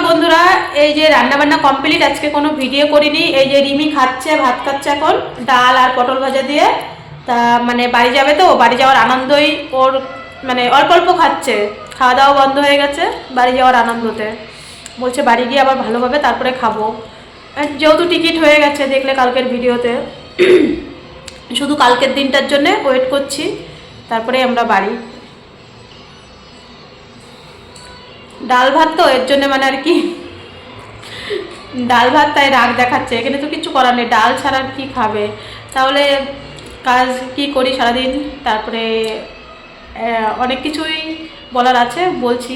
বন্ধুরা, এই যে রান্না বান্না কমপ্লিট। আজকে কোনো ভিডিও করিনি। এই যে রিমি খাচ্ছে, ভাত খাচ্ছে এখন ডাল আর পটল ভাজা দিয়ে। তা মানে বাড়ি যাবে, তো বাড়ি যাওয়ার আনন্দই ওর, মানে অল্প অল্প খাচ্ছে, খাওয়া দাওয়া বন্ধ হয়ে গেছে বাড়ি যাওয়ার আনন্দতে। বলছে বাড়ি গিয়ে আবার ভালোভাবে তারপরে খাবো। যেহেতু টিকিট হয়ে গেছে, দেখলে কালকের ভিডিওতে, শুধু কালকের দিনটার জন্যে ওয়েট করছি, তারপরে আমরা বাড়ি। ডাল ভাত তো এর জন্য মানে আর কি, ডাল ভাত তাই রাগ দেখাচ্ছে। এখানে তো কিছু করার নেই, ডাল ছাড়া কি খাবে। তাহলে কাজ কি করি সারাদিন, তারপরে অনেক কিছুই বলার আছে, বলছি।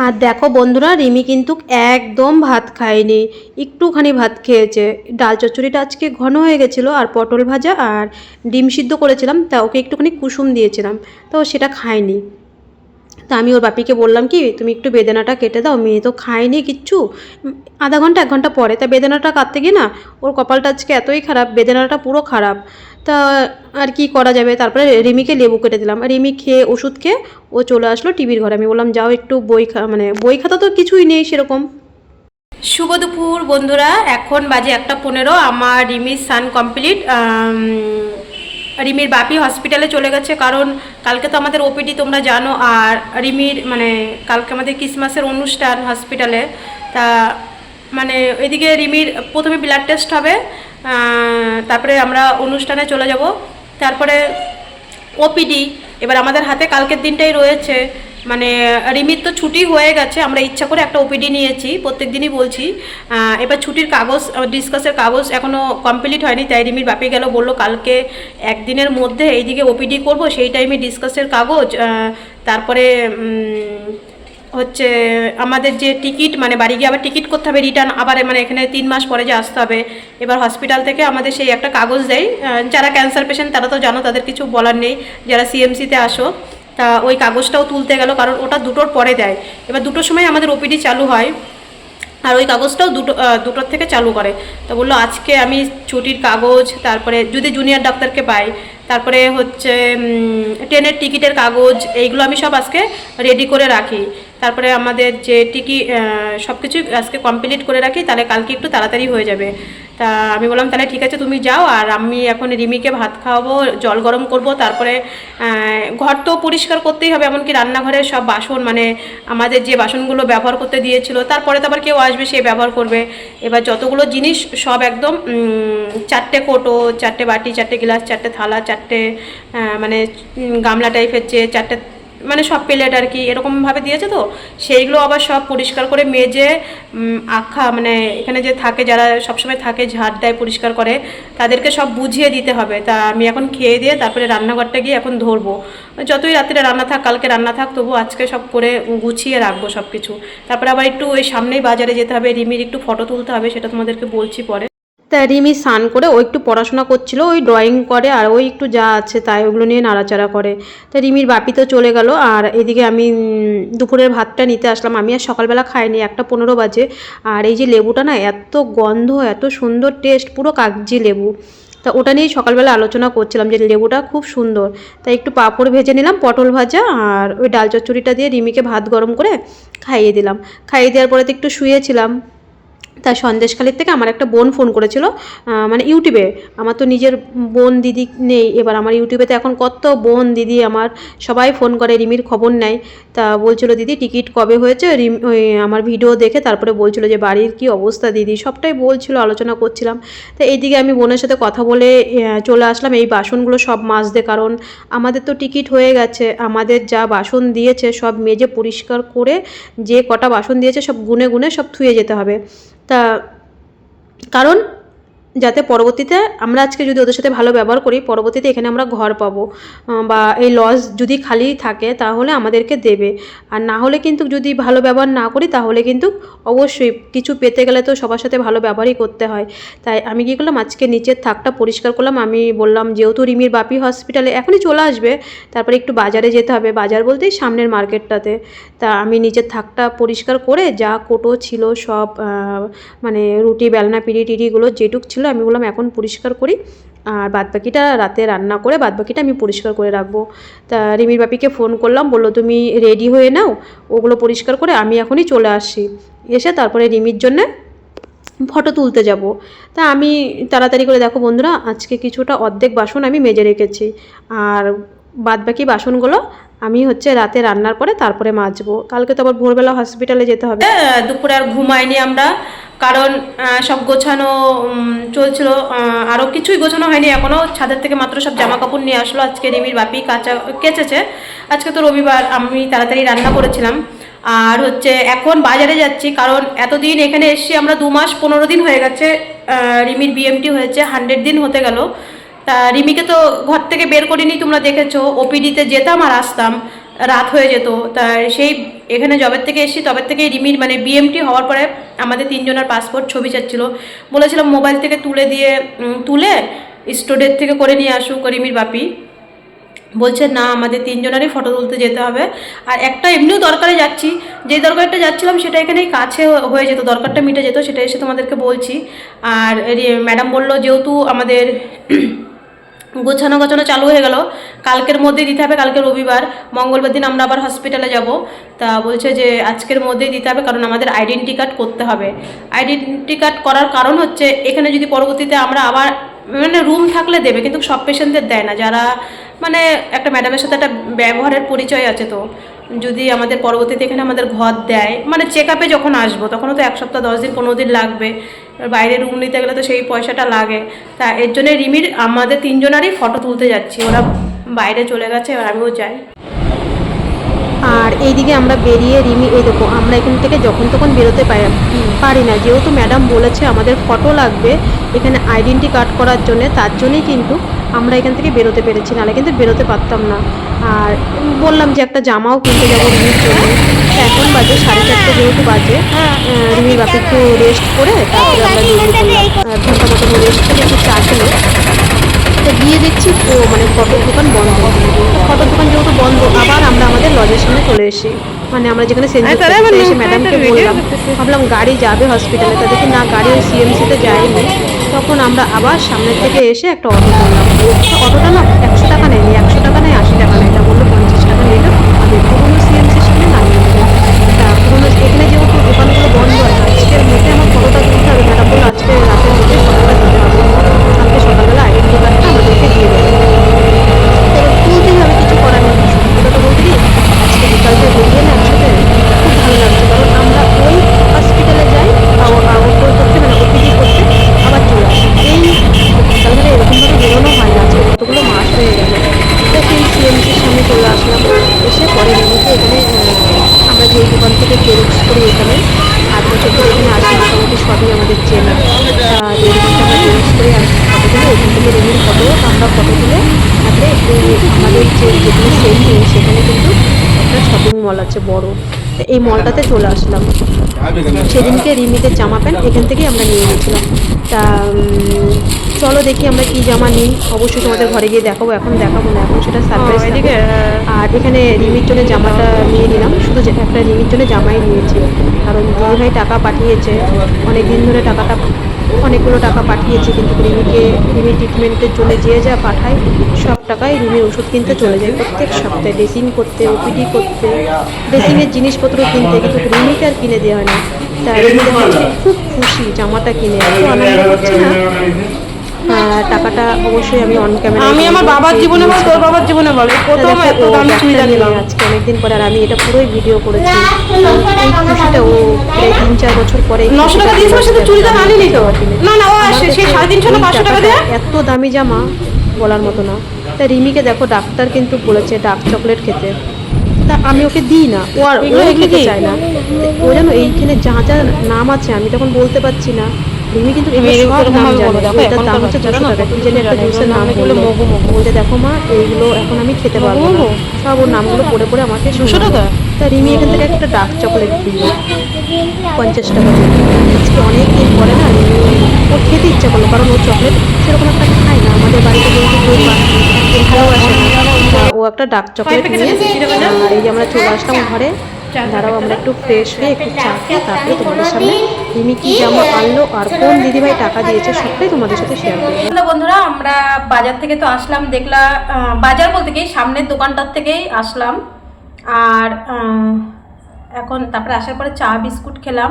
আর দেখো বন্ধুরা, রিমি কিন্তু একদম ভাত খায়নি, একটুখানি ভাত খেয়েছে। ডাল চচ্চড়িটা আজকে ঘন হয়ে গেছিলো, আর পটল ভাজা আর ডিম সিদ্ধ করেছিলাম, তা ওকে একটুখানি কুসুম দিয়েছিলাম, তো সেটা খায়নি। তা আমি ওর বাপিকে বললাম কি, তুমি একটু বেদানাটা কেটে দাও, মেয়ে তো খায়নি কিচ্ছু। আধা ঘন্টা 1 ঘন্টা পরে তা বেদানাটা কাটতে গিয়ে না, ওর কপালটা আজকে এতই খারাপ, বেদানাটা পুরো খারাপ। তা আর কি করা যাবে, তারপরে রিমিকে লেবু কেটে দিলাম। আর রিমি খেয়ে ওষুধ খেয়ে ও চলে আসলো টিভির ঘরে। আমি বললাম যাও একটু বই মানে বই খাতা তো কিছুই নেই সেরকম। শুভ দুপুর বন্ধুরা, এখন বাজে 1:15। আমার রিমির সান কমপ্লিট। রিমির বাপি হসপিটালে চলে গেছে, কারণ কালকে তো আমাদের ওপিডি তোমরা জানো। আর রিমির মানে কালকে আমাদের ক্রিসমাসের অনুষ্ঠান হসপিটালে। তা মানে ওইদিকে রিমির প্রথমে ব্লাড টেস্ট হবে, তারপরে আমরা অনুষ্ঠানে চলে যাব, তারপরে ওপিডি। এবার আমাদের হাতে কালকের দিনটাই রয়েছে। মানে রিমির তো ছুটি হয়ে গেছে, আমরা ইচ্ছা করে একটা ওপিডি নিয়েছি, প্রত্যেক দিনই বলছি। এবার ছুটির কাগজ, ডিসকাসের কাগজ এখনও কমপ্লিট হয়নি, তাই রিমির বাপে গেল, বললো কালকে একদিনের মধ্যে এইদিকে ওপিডি করব, সেই টাইমে ডিসকাসের কাগজ, তারপরে হচ্ছে আমাদের যে টিকিট, মানে বাড়ি গিয়ে আবার টিকিট করতে হবে রিটার্ন, আবার মানে এখানে 3 মাস পরে যে আসতে হবে। এবার হসপিটাল থেকে আমাদের সেই একটা কাগজ দেয়। যারা ক্যান্সার পেশেন্ট তারা তো জানো, তাদের কিছু বলার নেই, যারা সিএমসিতে আসো। তা ওই কাগজটাও তুলতে গেল, কারণ ওটা 2টোর পরে দেয়। এবার 2টোর সময় আমাদের ওপিডি চালু হয়, আর ওই কাগজটাও 2টোর থেকে চালু করে। তো বললো আজকে আমি ছুটির কাগজ, তারপরে যদি জুনিয়র ডাক্তারকে পাই, তারপরে হচ্ছে ট্রেনের টিকিটের কাগজ, এইগুলো আমি সব আজকে রেডি করে রাখি। তারপরে আমাদের যে টিকিট সব কিছু আজকে কমপ্লিট করে রাখি, তাহলে কালকে একটু তাড়াতাড়ি হয়ে যাবে। তা আমি বললাম তাহলে ঠিক আছে তুমি যাও, আর আমি এখন রিমিকে ভাত খাওয়াবো, জল গরম করব, তারপরে ঘর তো পরিষ্কার করতেই হবে, এমনকি রান্নাঘরের সব বাসন, মানে আমাদের যে বাসনগুলো ব্যবহার করতে দিয়েছিল, তারপরে তো আবার কেউ আসবে, সে ব্যবহার করবে। এবার যতগুলো জিনিস সব একদম 4টে কোটো, 4টে বাটি, 4টে গ্লাস, 4টে থালা, 4টে মানে গামলা টাইপের, যে 4টে মানে সব প্লেট আর কি, এরকমভাবে দিয়েছে। তো সেইগুলো আবার সব পরিষ্কার করে মেজে মানে এখানে যে থাকে, যারা সবসময় থাকে ঝাড় দেয়, পরিষ্কার করে, তাদেরকে সব বুঝিয়ে দিতে হবে। তা আমি এখন খেয়ে দিয়ে তারপরে রান্নাঘরটা গিয়ে এখন ধরবো। যতই রাত্রে রান্না থাক, কালকে রান্না থাক, তবু আজকে সব করে গুছিয়ে রাখবো সব কিছু। তারপরে আবার একটু ওই সামনেই বাজারে যেতে হবে, রিমির একটু ফটো তুলতে হবে, সেটা তোমাদেরকে বলছি পরে। তা রিমি স্নান করে ও একটু পড়াশোনা করছিল, ওই ড্রয়িং করে, আর ওই একটু যা আছে তাই ওগুলো নিয়ে নাড়াচাড়া করে। তা রিমির বাপি তো চলে গেল, আর এদিকে আমি দুপুরের ভাতটা নিতে আসলাম। আমি আর সকালবেলা খাইনি, 1:15 বাজে। আর এই যে লেবুটা না, এত গন্ধ, এত সুন্দর টেস্ট, পুরো কাগজি লেবু। তা ওটা নিয়েই সকালবেলা আলোচনা করছিলাম যে লেবুটা খুব সুন্দর। তাই একটু পাঁপড় ভেজে নিলাম, পটল ভাজা, আর ওই ডাল চচ্চড়িটা দিয়ে রিমিকে ভাত গরম করে খাইয়ে দিলাম। খাইয়ে দেওয়ার পরে তো একটু শুয়েছিলাম। তার সন্দেশখালির থেকে আমার একটা বোন ফোন করেছিল, মানে ইউটিউবে। আমার তো নিজের বোন দিদি নেই, এবার আমার ইউটিউবে তো এখন কত বোন দিদি আমার সবাই ফোন করে, রিমির খবর নেয়। তা বলছিল দিদি টিকিট কবে হয়েছে, ওই আমার ভিডিও দেখে তারপরে বলছিল যে বাড়ির কি অবস্থা দিদি, সবটাই বলছিল, আলোচনা করছিলাম। তো এইদিকে আমি বোনের সাথে কথা বলে চলে আসলাম এই বাসনগুলো সব মাজতে, কারণ আমাদের তো টিকিট হয়ে গেছে। আমাদের যা বাসন দিয়েছে সব মেজে পরিষ্কার করে, যে কটা বাসন দিয়েছে সব গুনে গুনে সব ধুয়ে যেতে হবে। তা কারণ যাতে পরবর্তীতে আমরা আজকে যদি ওদের সাথে ভালো ব্যবহার করি, পরবর্তীতে এখানে আমরা ঘর পাবো, বা এই লজ যদি খালি থাকে তাহলে আমাদেরকে দেবে। আর না হলে কিন্তু যদি ভালো ব্যবহার না করি, তাহলে কিন্তু অবশ্যই কিছু পেতে গেলে তো সবার সাথে ভালো ব্যবহারই করতে হয়। তাই আমি কী করলাম, আজকে নিচের থাকটা পরিষ্কার করলাম। আমি বললাম যেহেতু রিমির বাপি হসপিটালে এখনই চলে আসবে, তারপরে একটু বাজারে যেতে হবে, বাজার বলতেই সামনের মার্কেটটাতে। তা আমি নিচের থাকটা পরিষ্কার করে যা কোটো ছিল সব, মানে রুটি বেলনা পিড়ি টিড়িগুলো যেটুক ছিল, আমি বললাম এখন পরিষ্কার করি, আর বাদবাকিটা রাতে রান্না করে বাদবাকিটা আমি পরিষ্কার করে রাখবো। তা রিমির বাপিকে ফোন করলাম, বললো তুমি রেডি হয়ে নাও, ওগুলো পরিষ্কার করে আমি এখনই চলে আসি। এসে তারপরে রিমির জন্যে ফটো তুলতে যাব। তা আমি তাড়াতাড়ি করে দেখো বন্ধুরা, আজকে কিছুটা অর্ধেক বাসন আমি মেজে রেখেছি, আর বাদবাকি বাসনগুলো আমি হচ্ছে রাতে রান্নার পরে তারপরে মাজবো। কালকে তো আবার ভোরবেলা হসপিটালে যেতে হবে। দুপুরে আর ঘুমাইনি আমরা, কারণ সব গোছানো চলছিল, আরও কিছুই গোছানো হয়নি এখনও। ছাদের থেকে মাত্র সব জামা কাপড় নিয়ে আসলো, আজকে রিমির বাপি কেচেছে। আজকে তো রবিবার, আমি তাড়াতাড়ি রান্না করেছিলাম। আর হচ্ছে এখন বাজারে যাচ্ছি, কারণ এতদিন এখানে এসছি আমরা, 2 মাস 15 দিন হয়ে গেছে। রিমির বিএমটি হয়েছে, 100 দিন হতে গেল। তা রিমিকে তো ঘর থেকে বের করিনি, তোমরা দেখেছো। ওপিডিতে যেতাম আর আসতাম, রাত হয়ে যেত। তা সেই এখানে জবের থেকে এসেছি, তবের থেকে রিমির মানে বিএমটি হওয়ার পরে আমাদের 3 জনের পাসপোর্ট ছবি চাচ্ছিলো। বলেছিলাম মোবাইল থেকে তুলে স্টোরের থেকে করে নিয়ে আসুক রিমির বাপি। বলছে না, আমাদের 3 জনেরই ফটো তুলতে যেতে হবে। আর একটা এমনিও দরকারে যাচ্ছি, যে দরকারটা যাচ্ছিলাম সেটা এখানেই কাছে হয়ে যেত, দরকারটা মিটে যেত, সেটা এসে তোমাদেরকে বলছি। আর ম্যাডাম বললো যেহেতু আমাদের গোছানো চালু হয়ে গেল, কালকের মধ্যেই দিতে হবে। কালকে রবিবার, মঙ্গলবার দিন আমরা আবার হসপিটালে যাব। তা বলছে যে আজকের মধ্যেই দিতে হবে, কারণ আমাদের আইডেন্টি কার্ড করতে হবে। আইডেন্টি কার্ড করার কারণ হচ্ছে এখানে যদি পরবর্তীতে আমরা আবার মানে রুম থাকলে দেবে, কিন্তু সব পেশেন্টদের দেয় না, যারা মানে একটা ম্যাডামের সাথে একটা ব্যবহারের পরিচয় আছে। তো যদি আমাদের পরবর্তীতে এখানে আমাদের ঘর দেয়, মানে চেক আপে যখন আসবো তখনও তো 1 সপ্তাহ 10 দিন 15 দিন লাগবে, বাইরে রুম নিতে গেলে তো সেই পয়সাটা লাগে। তা এর জন্য রিমির আমাদের 3 জনেরই ফটো তুলতে যাচ্ছি, ওরা বাইরে চলে গেছে, এবার আমিও যাই। আর এইদিকে আমরা বেরিয়ে রিমি, এই দেখো আমরা এখান থেকে যখন তখন বেরোতে পারি না, যেহেতু ম্যাডাম বলেছে আমাদের ফটো লাগবে এখানে আইডেন্টি কার্ড করার জন্য, তার জন্যই কিন্তু আমরা এখান থেকে বেরোতে পেরেছি, নাহলে কিন্তু বেরোতে পারতাম না। আর বললাম যে একটা জামাও কিনতে যাবো রিমির জন্য। এখন বাজে 4:30, যেহেতু বাজে, রিমির বাপে একটু রেস্ট করে তারপরে আমরা ঘন্টা মতন রেস্ট করে একটু চা খেলো। তো গিয়ে দেখছি মানে ফটোর দোকান বন্ধ। ফটোর দোকান যেহেতু বন্ধ, আবার আমরা আমাদের লজের সামনে চলে এসে, মানে আমরা যেখানে সেন্টারে এসে ম্যাডামকে বললাম, ভাবলাম গাড়ি যাবে হসপিটালে, তা দেখি না, গাড়ি ওই সিএমসিতে যায়নি। তখন আমরা আবার সামনের থেকে এসে একটা অটো করলাম। অটোটা না 100 টাকা নেয়নি, 100 টাকা নেয় 80 টাকা নেয়, এটা বললো 50 টাকা নিলে আমি পুরোনো সিএমসির সামনে নামিয়ে দেবো। তা পুরোনো এখানে যেহেতু দোকানগুলো বন্ধ হয়, আজকের মধ্যে আমার ফটোটা তুলতে হবে। ম্যাডাম বললো আজকে রাতের মধ্যে ফটোটা দিতে হবে, কালকে সকালবেলা আইডেন্টি কার্ডটা আমাদেরকে দিয়ে দেবে। এবার তুলতেই হবে, কিছু করার নেই। সত্যি কথা বলতে কি, আজকে বিকালটা বেরিয়ে না একসাথে খুব ভালো লাগছে, কারণ আমরা ওই হসপিটালে যাই করতে, মানে ওপিডি করতে, আবার চলে আসি। এই বিকালবেলা এরকমভাবে বেরোনো হয় না, আজকে কতগুলো মাস হয়ে গেল। তো সেই সিএমসির সামনে চলে আসলাম, এসে পরে রিমিকে এখানে আমরা যেই দোকান থেকে জেরক্স করি, এখানে 8 বছর ধরে এখানে আসি, মোটামুটি সবই আমাদের চেনা। যে দোকানটা আমরা জেরক্স করে আর ফটো তুলে, ওইখান থেকে রিমির ফটো আমরা ফটো তুলে তারপরে আমাদের যেখানে সেল নেই সেখানে কিন্তু একটা শপিং মল আছে বড়, এই মলটাতে চলে আসলাম। সেদিনকে রিমিদের জামা প্যান্ট এখান থেকেই আমরা নিয়ে গেছিলাম। তা চলো দেখি আমরা কি জামা নিই, অবশ্যই তোমাদের ঘরে গিয়ে দেখাবো, এখন দেখাবো না, এখন সেটা সারপ্রাইজ থাকে। আর এখানে রিমির জন্য জামাটা নিয়ে নিলাম, শুধু একটা রিমির জন্য জামাই নিয়েছি, কারণ দিদিভাই টাকা পাঠিয়েছে অনেক দিন ধরে, অনেকগুলো টাকা পাঠিয়েছে, কিন্তু রিমির ট্রিটমেন্টের জন্য যে যা পাঠায় সব টাকায় রিমির ওষুধ কিনতে চলে যায় প্রত্যেক সপ্তাহে, ড্রেসিং করতে, ওপিডি করতে, ড্রেসিংয়ের জিনিসপত্র কিনতে, কিন্তু রিমিকে আর কিনে দেওয়া হয় না। তা রিমি দেখাচ্ছে খুব খুশি জামাটা কিনে, এত আনন্দ করছে না। টাকাটা অবশ্যই আমি অন ক্যামেরা, আমি আমার বাবার জীবনে বল, তোর বাবার জীবনে বল, প্রথম এত দামি চুড়িদার নিলাম আজকে অনেকদিন পরে, আর আমি এটা পুরোই ভিডিও করেছি। এই খুশিটা ও প্রায় 3-4 বছর পরে 900 টাকা দিয়েছিল, সেটা চুড়িদার আনিনি তো, না ও আসে সেই 350 না 500 টাকা দেয়া, এত দামি জামা বলার মতো না। তা রিমিকে দেখো ডাক্তার কিন্তু বলেছে ডার্ক চকলেট খেতে, তা আমি ওকে দিই না, ও আর খেতে চায় না। ও জানো এইখানে যা যা নাম আছে আমি তখন বলতে পারছি না, রিমি কিন্তু সব নাম জানে। এটার দাম হচ্ছে 200 টাকা, কি জানি একটা জুসের নাম বললো, বলতে দেখো মা এইগুলো এখন আমি খেতে পারবো না, সব ওর নামগুলো পড়ে পড়ে আমাকে 200 টাকা। তা রিমি এখান থেকে একটা ডার্ক চকলেট দিল 50 টাকা। আজকে অনেক দিন পরে না রিমি ওর খেতে ইচ্ছা করলো, কারণ ও চকলেট সেরকম একটা খায় না, আমাদের বাড়িতে যেহেতু কেউ ভালোবাসে না। ও একটা ডার্ক চকলেট নিয়ে, আর এই যে আমরা চলে আসলাম ঘরে। দাঁড়াও আমরা একটু ফ্রেশ হয়ে একটু চা খেয়ে তারপরে তোমাদের সামনে রিমি কি জামা আনলো আর কোন দিদিভাই টাকা দিয়েছে সবটাই তোমাদের সাথে শেয়ার করবো। বন্ধুরা আমরা বাজার থেকে তো আসলাম, বাজার বলতে কি সামনের দোকানটার থেকেই আসলাম। আর এখন তারপরে আসার পরে চা বিস্কুট খেলাম।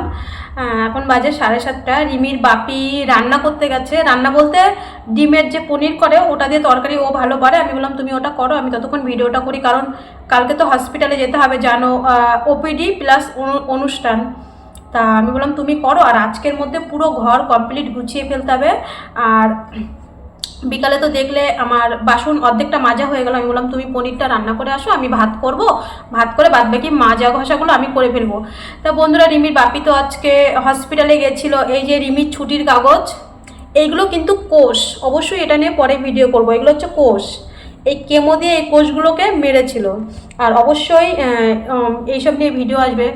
এখন বাজে 7:30। রিমির বাপি রান্না করতে গেছে, রান্না বলতে ডিমের যে পনির করে ওটা দিয়ে তরকারি ও ভালো পারে। আমি বললাম তুমি ওটা করো, আমি ততক্ষণ ভিডিওটা করি, কারণ কালকে তো হসপিটালে যেতে হবে জানো, ওপিডি প্লাস অনুষ্ঠান। তা আমি বললাম তুমি করো, আর আজকের মধ্যে পুরো ঘর কমপ্লিট গুছিয়ে ফেলতে হবে। আর বিকালে তো দেখলে আমার বাসন অর্ধেকটা মাজা হয়ে গেল। আমি বললাম তুমি পনিরটা রান্না করে আসো, আমি ভাত করব, ভাত করে বাদ বাকি মাজা ঘষাগুলো আমি করে ফেলবো। তা বন্ধুরা, রিমির বাপি তো আজকে হসপিটালে গেছিল। এই যে রিমির ছুটির কাগজ, এইগুলো কিন্তু কোষ, অবশ্যই এটা নিয়ে পরে ভিডিও করব। এগুলো হচ্ছে কোষ, এই কেমো দিয়ে এই কোষগুলোকে মেরেছিল। আর অবশ্যই এইসব নিয়ে ভিডিও আসবে।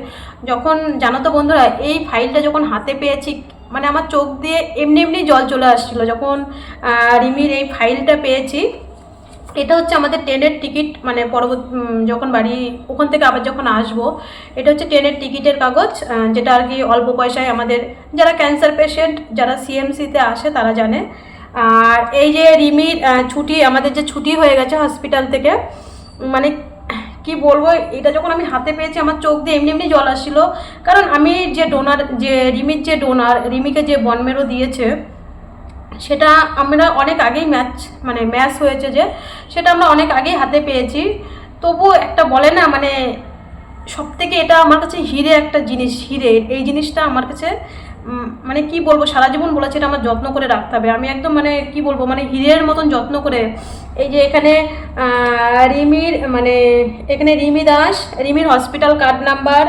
যখন জানো তো বন্ধুরা, এই ফাইলটা যখন হাতে পেয়েছি, মানে আমার চোখ দিয়ে এমনি এমনি জল চলে আসছিলো যখন রিমির এই ফাইলটা পেয়েছি। এটা হচ্ছে আমাদের ট্রেনের টিকিট, মানে পরবর্তী যখন বাড়ি ওখান থেকে আবার যখন আসবো, এটা হচ্ছে ট্রেনের টিকিটের কাগজ, যেটা আর কি অল্প পয়সায় আমাদের যারা ক্যান্সার পেশেন্ট, যারা সিএমসিতে আসে তারা জানে। আর এই যে রিমির ছুটি, আমাদের যে ছুটি হয়ে গেছে হসপিটাল থেকে, মানে কি বলবো, এটা যখন আমি হাতে পেয়েছি আমার চোখ দিয়ে এমনি এমনি জল আসছিল। কারণ আমি যে ডোনার, যে রিমির যে ডোনার, রিমিকে যে বনমেরো দিয়েছে, সেটা আমরা অনেক আগেই ম্যাচ হয়েছে, যে সেটা আমরা অনেক আগেই হাতে পেয়েছি। তবু একটা বলে না, মানে সব থেকে এটা আমার কাছে হিরে একটা জিনিস, হিরে, এই জিনিসটা আমার কাছে মানে কি বলবো, সারা জীবন বলেছে এটা আমার যত্ন করে রাখতে হবে। আমি একদম মানে কি বলবো, মানে হীরের মতন যত্ন করে। এই যে এখানে রিমির, মানে এখানে রিমি দাস, রিমির হসপিটাল কার্ড নাম্বার,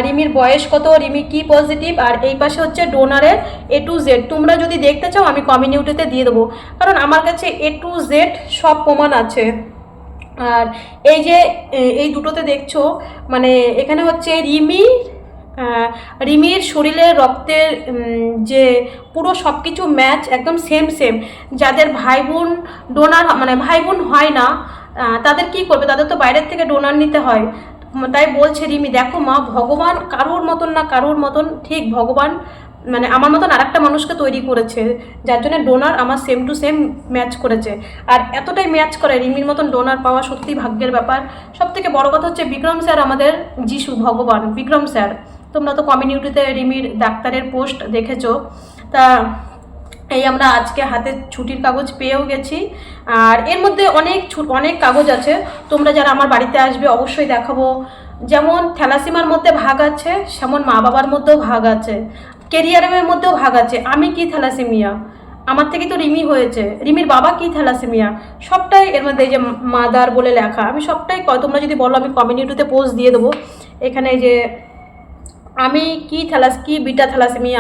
রিমির বয়স কত, রিমি কি পজিটিভ, আর এই পাশে হচ্ছে ডোনারের A to Z। তোমরা যদি দেখতে চাও আমি কমিউনিটিতে দিয়ে দেবো, কারণ আমার কাছে A to Z সব প্রমাণ আছে। আর এই যে এই দুটোতে দেখছো, মানে এখানে হচ্ছে রিমির শরীরে রক্তের যে পুরো সব কিছু ম্যাচ, একদম সেম সেম। যাদের ভাই বোন ডোনার, মানে ভাই বোন হয় না, তাদের কি করবে, তাদের তো বাইরের থেকে ডোনার নিতে হয়। তাই বলছে রিমি, দেখো মা, ভগবান কারোর মতন না, কারোর মতন ঠিক ভগবান মানে আমার মতন আরেকটা মানুষকে তৈরি করেছে, যার জন্য ডোনার আমার সেম টু সেম ম্যাচ করেছে। আর এতটাই ম্যাচ করে, রিমির মতন ডোনার পাওয়া সত্যি ভাগ্যের ব্যাপার। সব থেকে বড় কথা হচ্ছে বিক্রম স্যার, আমাদের যিশু ভগবান বিক্রম স্যার। তোমরা তো কমিউনিটিতে রিমির ডাক্তারের পোস্ট দেখেছো। তা এই আমরা আজকে হাতে ছুটির কাগজ পেয়েও গেছি। আর এর মধ্যে অনেক কাগজ আছে, তোমরা যারা আমার বাড়িতে আসবে অবশ্যই দেখাবো। যেমন থ্যালাসিমার মধ্যে ভাগ আছে, সেমন মা বাবার মধ্যেও ভাগ আছে, কেরিয়ারের মধ্যেও ভাগ আছে। আমি কি থ্যালাসেমিয়া, আমার থেকে তো রিমি হয়েছে, রিমির বাবা কি থ্যালাসেমিয়া, সবটাই এর মধ্যে এই যে মাদার বলে লেখা। আমি সবটাই, তোমরা যদি বলো আমি কমিউনিটিতে পোস্ট দিয়ে দেবো। এখানে যে আমি কি বিটা থ্যালাসেমিয়া,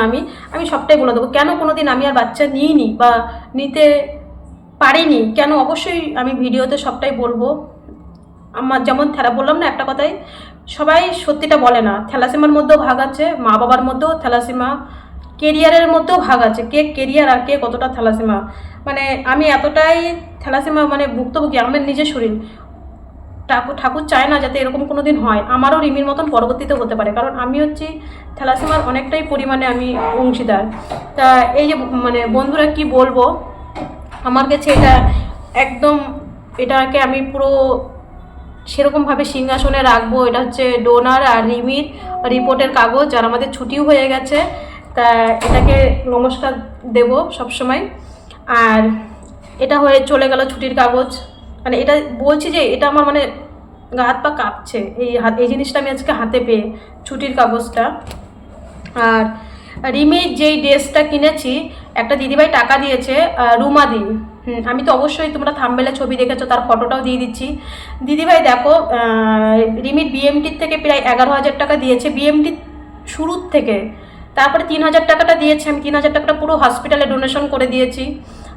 আমি সবটাই বলে দেবো। কেন কোনো দিন আমি আর বাচ্চা নিইনি বা নিতে পারিনি, কেন, অবশ্যই আমি ভিডিওতে সবটাই বলবো। আমার যেমন বললাম না একটা কথাই, সবাই সত্যিটা বলে না। থ্যালাসেমার মধ্যেও ভাগ আছে, মা বাবার মধ্যেও থ্যালাসেমা, কেরিয়ারের মধ্যেও ভাগ আছে, কে কেরিয়ার আর কে কতটা থ্যালাসেমা। মানে আমি এতটাই থ্যালাসেমা মানে ভুক্তভোগী, আমার নিজের শরীর। ঠাকুর চায় না যাতে এরকম কোনো দিন হয়, আমারও রিমির মতন পরবর্তীতে হতে পারে, কারণ আমি হচ্ছি থ্যালাসেমার অনেকটাই পরিমাণে আমি অংশীদার। তা এই যে মানে বন্ধুরা কি বলবো, আমার কাছে এটা একদম, এটাকে আমি পুরো সেরকমভাবে সিংহাসনে রাখবো। এটা হচ্ছে ডোনার আর রিমির রিপোর্টের কাগজ, আর আমাদের ছুটিও হয়ে গেছে, তা এটাকে নমস্কার দেব সবসময়। আর এটা হয়ে চলে গেল ছুটির কাগজ, মানে এটা বলছি যে এটা আমার মানে গা হাত পা কাঁপছে এই জিনিসটা আমি আজকে হাতে পেয়ে, ছুটির কাগজটা। আর রিমির যেই ড্রেসটা কিনেছি, একটা দিদিভাই টাকা দিয়েছে, রুমাদি। আমি তো অবশ্যই, তোমরা থাম্বনেলে ছবি দেখেছো, তার ফটোটাও দিয়ে দিচ্ছি। দিদিভাই দেখো, রিমির বিএমটির থেকে প্রায় 11,000 টাকা দিয়েছে, বিএমটি শুরুর থেকে। তারপরে 3,000 টাকাটা দিয়েছে, আমি 3,000 টাকাটা পুরো হসপিটালে ডোনেশন করে দিয়েছি।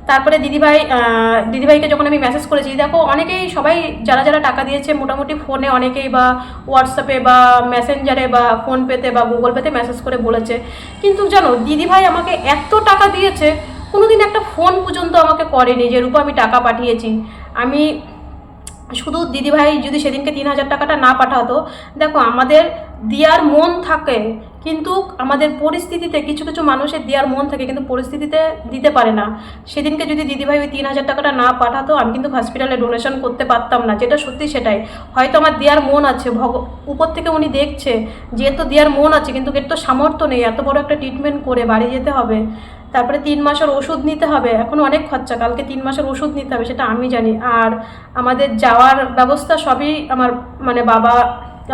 তারপরে দিদিভাইকে যখন আমি মেসেজ করেছি, দেখো অনেকেই, সবাই যারা যারা টাকা দিয়েছে মোটামুটি ফোনে অনেকেই বা হোয়াটসঅ্যাপে বা মেসেঞ্জারে বা ফোনপেতে বা গুগল পেতে মেসেজ করে বলেছে। কিন্তু জানো, দিদিভাই আমাকে এত টাকা দিয়েছে, কোনোদিন একটা ফোন পর্যন্ত আমাকে করেনি যে রূপা আমি টাকা পাঠিয়েছি। আমি শুধু দিদিভাই যদি সেদিনকে 3,000 টাকাটা না পাঠাতো, দেখো আমাদের দেওয়ার মন থাকে কিন্তু আমাদের পরিস্থিতিতে কিছু কিছু মানুষের দেওয়ার মন থাকে, কিন্তু পরিস্থিতিতে দিতে পারে না। সেদিনকে যদি দিদিভাই ওই 3,000 টাকাটা না পাঠাতো, আমি কিন্তু হসপিটালে ডোনেশন করতে পারতাম না, যেটা সত্যি সেটাই। হয়তো আমার দেওয়ার মন আছে, উপর থেকে উনি দেখছে যে তো দেওয়ার মন আছে, কিন্তু এর তো সামর্থ্য নেই, এত বড় একটা ট্রিটমেন্ট করে বাড়ি যেতে হবে, তারপরে 3 মাসের ওষুধ নিতে হবে, এখন অনেক খরচা, কালকে 3 মাসের ওষুধ নিতে হবে, সেটা আমি জানি। আর আমাদের যাওয়ার ব্যবস্থা সবই আমার মানে বাবা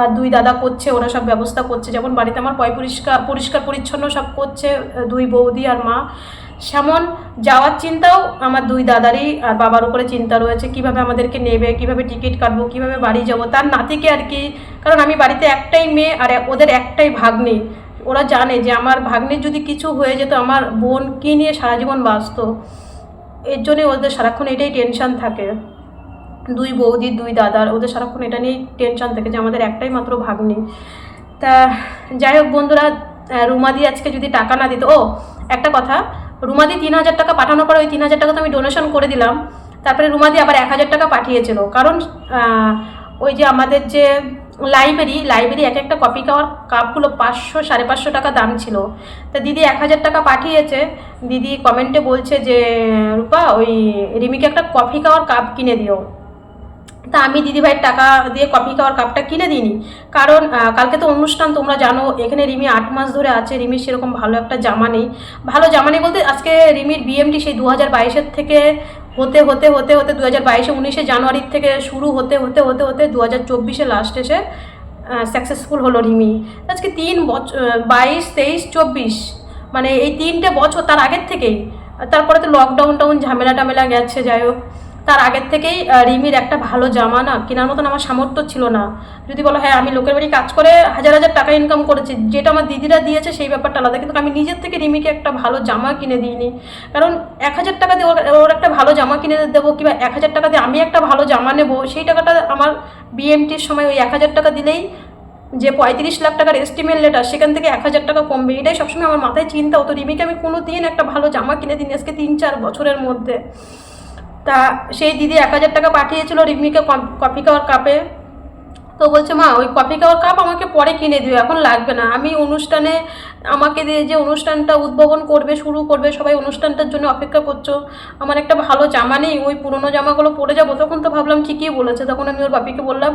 আর 2 দাদা করছে, ওরা সব ব্যবস্থা করছে। যেমন বাড়িতে আমার পরিষ্কার পরিচ্ছন্ন সব করছে 2 বৌদি আর মা, সেমন যাওয়ার চিন্তাও আমার 2 দাদারই আর বাবার উপরে চিন্তা রয়েছে, কিভাবে আমাদেরকে নেবে, কিভাবে টিকিট কাটবো, কিভাবে বাড়ি যাব, তার নাতিকে আর কি। কারণ আমি বাড়িতে একটাই মেয়ে আর ওদের একটাই ভাগ্নি, ওরা জানে যে আমার ভাগ্নির যদি কিছু হয়ে যেত, আমার বোন কী নিয়ে সারা জীবন বাঁচত। এর জন্যই ওদের সারাক্ষণ এটাই টেনশন থাকে, 2 বৌদি 2 দাদার, ওদের সারাক্ষণ এটা নিয়েই টেনশন থাকে যে আমাদের একটাই মাত্র ভাগ্নি। তা যাই হোক বন্ধুরা, রুমাদি আজকে যদি টাকা না দিত, একটা কথা, রুমাদি 3,000 টাকা পাঠানোর পর ওই 3,000 টাকা তো আমি ডোনেশন করে দিলাম, তারপরে রুমাদি আবার 1,000 টাকা পাঠিয়েছিল। কারণ ওই যে আমাদের যে লাইব্রেরি এক একটা কপি কাপগুলো 500 550 টাকা দাম ছিল। তা দিদি 1,000 টাকা পাঠিয়েছে। দিদি কমেন্টে বলছে যে রূপা ওই রিমিকে একটা কফি খাওয়ার কাপ কিনে দিও। তা আমি দিদিভাইয়ের টাকা দিয়ে কফি খাওয়ার কাপটা কিনে দিইনি, কারণ কালকে তো অনুষ্ঠান, তোমরা জানো এখানে রিমি 8 মাস ধরে আছে, রিমির সেরকম ভালো একটা জামা নেই। ভালো জামা নেই বলতে আজকে রিমির বিএমটি সেই 2022-এর থেকে হতে 2022-এ 19শে জানুয়ারির থেকে শুরু হতে 2024-এ লাস্ট এসে সাকসেসফুল হলো রিমি। আজকে 3 বছর, 22, 23, 24, মানে এই 3টে বছর তার আগের থেকেই। তারপরে তো লকডাউন ঝামেলা গেছে, যাই হোক তার আগের থেকেই রিমির একটা ভালো জামা না কেনার মতন আমার সামর্থ্য ছিল না। যদি বলো হ্যাঁ আমি লোকের বাড়ি কাজ করে হাজার টাকা ইনকাম করেছি, যেটা আমার দিদিরা দিয়েছে সেই ব্যাপারটা আলাদা, কিন্তু আমি নিজের থেকে রিমিকে একটা ভালো জামা কিনে দিইনি। কারণ 1,000 টাকা দিয়ে ওর একটা ভালো জামা কিনে দেবো, কিংবা 1,000 টাকা দিয়ে আমি একটা ভালো জামা নেবো, সেই টাকাটা আমার বিএমটির সময় ওই 1,000 টাকা দিলেই যে 35 লাখ টাকার এস্টিমেট লেটার, সেখান থেকে 1,000 টাকা কমবে, এটাই সবসময় আমার মাথায় চিন্তা হতো। রিমিকে আমি কোনো দিন একটা ভালো জামা কিনে দিইনি আজকে 3-4 বছরের মধ্যে। তা সেই দিদি 1,000 টাকা পাঠিয়েছিল রিমিকে কফি খাওয়ার কাপে। তো বলছে মা ওই কফি খাওয়ার কাপ আমাকে পরে কিনে দিও, এখন লাগবে না, আমি অনুষ্ঠানে আমাকে দিয়ে যে অনুষ্ঠানটা উদ্বোধন করবে, শুরু করবে, সবাই অনুষ্ঠানটার জন্য অপেক্ষা করছো, আমার একটা ভালো জামা নেই, ওই পুরোনো জামাগুলো পরে যাবো। তখন তো ভাবলাম ঠিকই বলেছে। তখন আমি ওর বাপিকে বললাম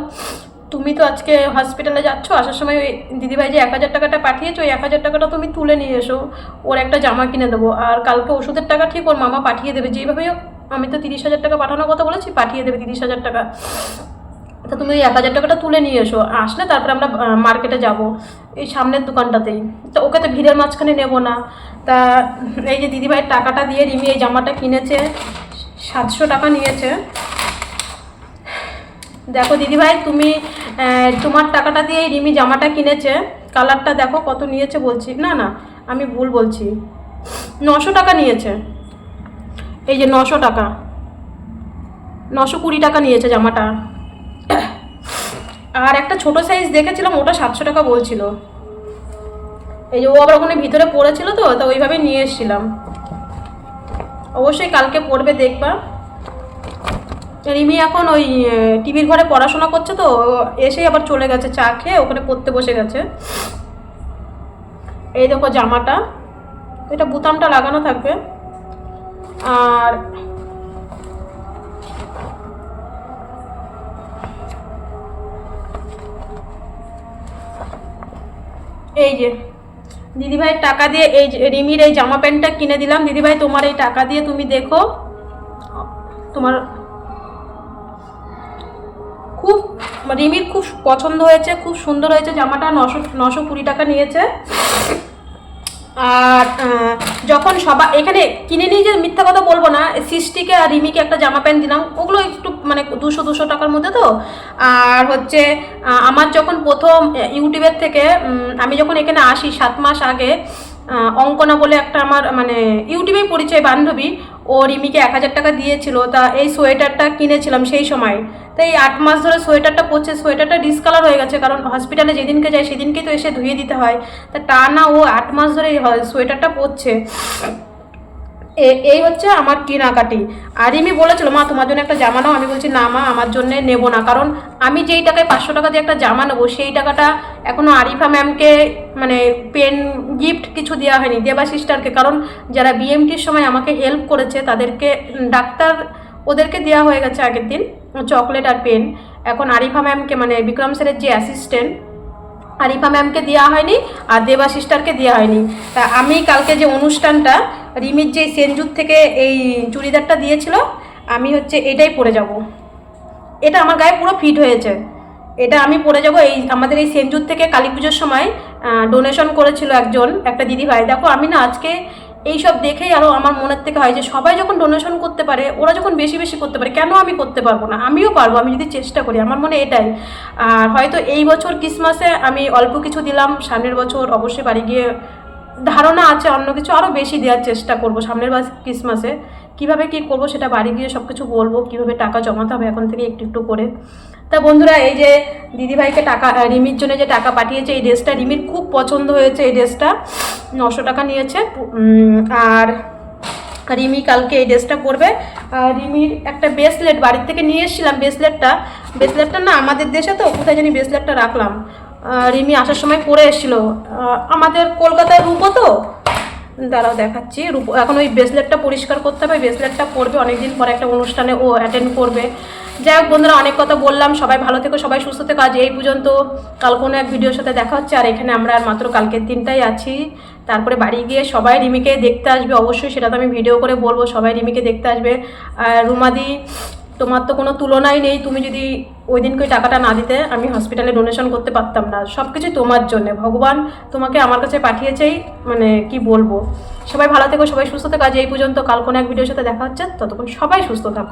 তুমি তো আজকে হসপিটালে যাচ্ছ, আসার সময় ওই দিদিভাই যে 1,000 টাকাটা পাঠিয়েছো, ওই 1,000 টাকাটা তুমি তুলে নিয়ে এসো, ওর একটা জামা কিনে দেবো। আর কালকে ওষুধের টাকা ঠিক ওর মামা পাঠিয়ে দেবে, যেইভাবেই হোক, আমি তো 30,000 টাকা পাঠানোর কথা বলেছি, পাঠিয়ে দেবে 30,000 টাকা। তা তুমি ওই 1,000 টাকাটা তুলে নিয়ে এসো, আসলে তারপরে আমরা মার্কেটে যাব, এই সামনের দোকানটাতেই। তো ওকে তো ভিড়ের মাঝখানে নেবো না। তা এই যে দিদিভাইয়ের টাকাটা দিয়ে রিমি এই জামাটা কিনেছে, 700 টাকা নিয়েছে। দেখো দিদিভাই, তুমি তোমার টাকাটা দিয়ে রিমি জামাটা কিনেছে, কালারটা দেখো কত নিয়েছে বলছি, না আমি ভুল বলছি, 900 টাকা নিয়েছে। এই যে 900 টাকা, 920 টাকা নিয়েছে জামাটা। আর একটা ছোট সাইজ দেখেছিলাম, ওটা 700 টাকা বলছিল। এই যে ও আবার ওখানে ভিতরে পড়েছিল, তো ওইভাবে নিয়ে এসেছিলাম। অবশ্যই কালকে পড়বে, দেখবা। রিমি এখন ওই টিভির ঘরে পড়াশোনা করছে, তো এসেই আবার চলে গেছে, চা খেয়ে ওখানে পড়তে বসে গেছে। এই দেখো জামাটা, এটা বোতামটা লাগানো থাকবে। আর এই যে দিদিভাইয়ের টাকা দিয়ে এই রিমির এই জামা প্যান্টটা কিনে দিলাম। দিদিভাই তোমার এই টাকা দিয়ে তুমি দেখো, তোমার খুব রিমির খুব পছন্দ হয়েছে, খুব সুন্দর হয়েছে জামাটা। 920 টাকা নিয়েছে। আর যখন সবাই এখানে কিনে নিয়ে, যে মিথ্যা কথা বলবো না, সৃষ্টিকে আর রিমিকে একটা জামা প্যান্ট দিলাম, ওগুলো একটু মানে 200 টাকার মধ্যে। তো আর হচ্ছে আমার যখন প্রথম ইউটিউবের থেকে আমি যখন এখানে আসি 7 মাস আগে, অঙ্কনা বলে একটা আমার মানে ইউটিউবেই পরিচয় বান্ধবী, ও রিমিকে 1,000 টাকা দিয়েছিল। তা এই সোয়েটারটা কিনেছিলাম সেই সময়। তো এই 8 মাস ধরে সোয়েটারটা পরছে, সোয়েটারটা ডিসকালার হয়ে গেছে, কারণ হসপিটালে যেদিনকে যায় সেদিনকেই তো এসে ধুয়ে দিতে হয়। তা না ও 8 মাস ধরে সোয়েটারটা পরছে। এই হচ্ছে আমার কেনাকাটি। আর রিমি বলেছিল মা তোমার জন্য একটা জামা নাও, আমি বলছি না মা আমার জন্য নেবো না, কারণ আমি যেই টাকায় 500 টাকা দিয়ে একটা জামা নেবো সেই টাকাটা এখনো আরিফা ম্যামকে মানে পেন গিফট কিছু দেওয়া হয়নি, দেবা সিস্টারকে, কারণ যারা বিএমটির সময় আমাকে হেল্প করেছে তাদেরকে ডাক্তার ওদেরকে দেওয়া হয়ে গেছে আগের দিন চকলেট আর পেন। এখন আরিফা ম্যামকে মানে বিক্রম স্যারের যে অ্যাসিস্ট্যান্ট আরিফা ম্যামকে দেওয়া হয়নি আর দেবা সিস্টারকে দেওয়া হয়নি। তা আমি কালকে যে অনুষ্ঠানটা রিমির যে সেনজুত থেকে এই চুড়িদারটা দিয়েছিল আমি হচ্ছে এটাই পরে যাব, এটা আমার গায়ে পুরো ফিট হয়েছে, এটা আমি পরে যাব। এই আমাদের এই সেনজুত থেকে কালী পুজোর সময় ডোনেশন করেছিল একটা দিদিভাই। দেখো আমি না আজকে এইসব দেখেই আরও আমার মনের থেকে হয় যে সবাই যখন ডোনেশন করতে পারে, ওরা যখন বেশি বেশি করতে পারে, কেন আমি করতে পারবো না? আমিও পারবো, আমি যদি চেষ্টা করি, আমার মনে এটাই। আর হয়তো এই বছর ক্রিসমাসে আমি অল্প কিছু দিলাম, সামনের বছর অবশ্যই বাড়ি গিয়ে ধারণা আছে অন্য কিছু আরও বেশি দেওয়ার চেষ্টা করব। সামনের ক্রিসমাসে কীভাবে কী করবো সেটা বাড়ি গিয়ে সব কিছু বলবো, কীভাবে টাকা জমাতে হবে এখন থেকে একটু একটু করে। তা বন্ধুরা, এই যে দিদিভাইকে টাকা রিমির জন্য যে টাকা পাঠিয়েছে, এই ড্রেসটা রিমির খুব পছন্দ হয়েছে, এই ড্রেসটা 900 টাকা নিয়েছে। আর রিমি কালকে এই ড্রেসটা পরবে। আর রিমির একটা ব্রেসলেট বাড়ির থেকে নিয়ে এসেছিলাম, ব্রেসলেটটা না আমাদের দেশে তো কোথায় জানি ব্রেসলেটটা রাখলাম, রিমি আসার সময় পরে এসেছিল, আমাদের কলকাতায় রূপো তো, দাঁড়াও দেখাচ্ছি রূপো। এখন ওই ব্রেসলেটটা পরিষ্কার করতে হবে, ব্রেসলেটটা পরবে, অনেকদিন পরে একটা অনুষ্ঠানে ও অ্যাটেন্ড করবে। যাই হোক বন্ধুরা, অনেক কথা বললাম, সবাই ভালো থেকো, সবাই সুস্থ থেকো। আজ এই পর্যন্ত, কাল কোনো এক ভিডিওর সাথে দেখা হচ্ছে। আর এখানে আমরা আর মাত্র কালকের দিনটাই আছি, তারপরে বাড়ি গিয়ে সবাই রিমিকে দেখতে আসবে অবশ্যই, সেটা তো আমি ভিডিও করে বলবো, সবাই রিমিকে দেখতে আসবে। আর রুমাদি তোমার তো কোনো তুলনাই নেই, তুমি যদি ওই দিনকে ওই টাকাটা না দিতে আমি হসপিটালে ডোনেশন করতে পারতাম না। সব কিছুই তোমার জন্যে, ভগবান তোমাকে আমার কাছে পাঠিয়েছেই, মানে কি বলবো। সবাই ভালো থেকো, সবাই সুস্থ থেকো। আজ এই পর্যন্ত, কাল কোনো এক ভিডিওর সাথে দেখা হচ্ছে, ততক্ষণ সবাই সুস্থ থাকো।